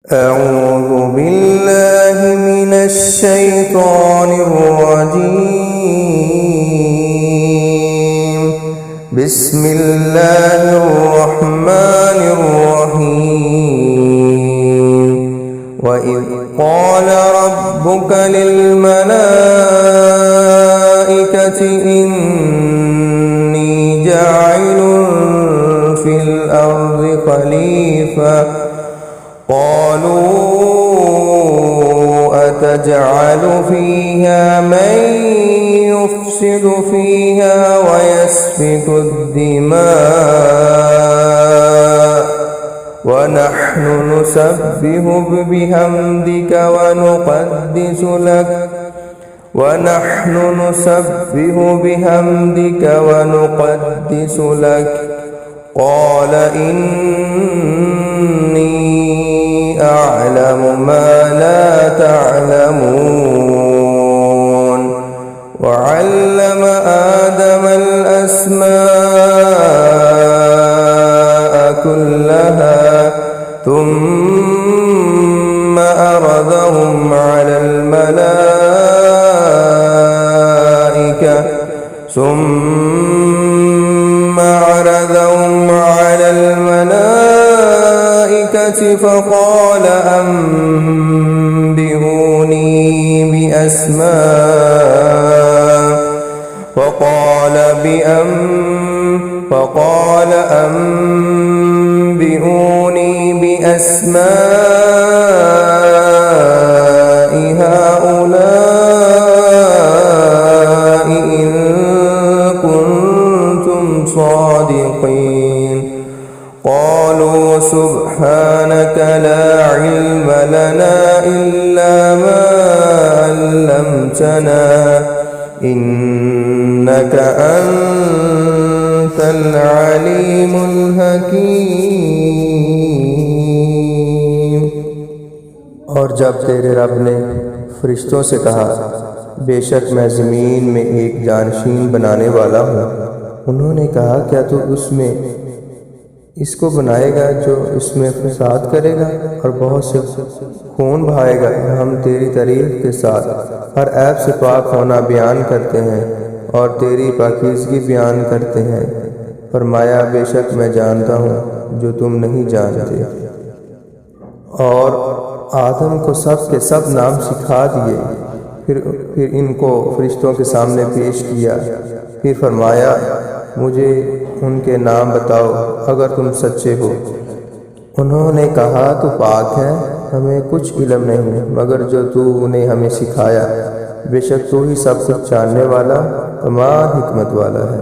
أعوذ بالله من الشيطان الرجيم. بسم الله الرحمن الرحيم. وإذ قال ربك للملائكة إني جاعل في الأرض خليفة قالوا أتجعل فيها من يفسد فيها ويسفك الدماء ونحن نسبح بحمدك ونقدس لك قال إني أعلم ما لا تعلمون. وعلم آدم الأسماء كلها ثم عرضهم على الملائكة فقال أنبئوني بأسماء هؤلاء إن كنتم صادقين. قالوا سبحانك لا علم لنا إلا ما علمتنا إنك أنت العليم الحكيم. और जब तेरे रब ने फरिश्तों से कहा, बेशक मैं ज़मीन में एक जानशीन बनाने वाला हूँ, उन्होंने कहा, क्या तू उसमें इसको बनाएगा जो इसमें फसाद करेगा और बहुत से खून बहाएगा। हम तेरी तारीफ के साथ हर ऐब से पाक होना बयान करते हैं और तेरी पाकीज़गी बयान करते हैं। फरमाया, बेशक मैं जानता हूँ जो तुम नहीं जानते। और आदम को सब के सब नाम सिखा दिए। फिर इनको फरिश्तों के सामने पेश किया। फिर फरमाया, मुझे उनके नाम बताओ अगर तुम सच्चे हो। उन्होंने कहा, तू पाक है, हमें कुछ इल्म नहीं मगर जो तूने हमें सिखाया। बेशक तू ही सब कुछ जानने वाला, तमाम हिकमत वाला है।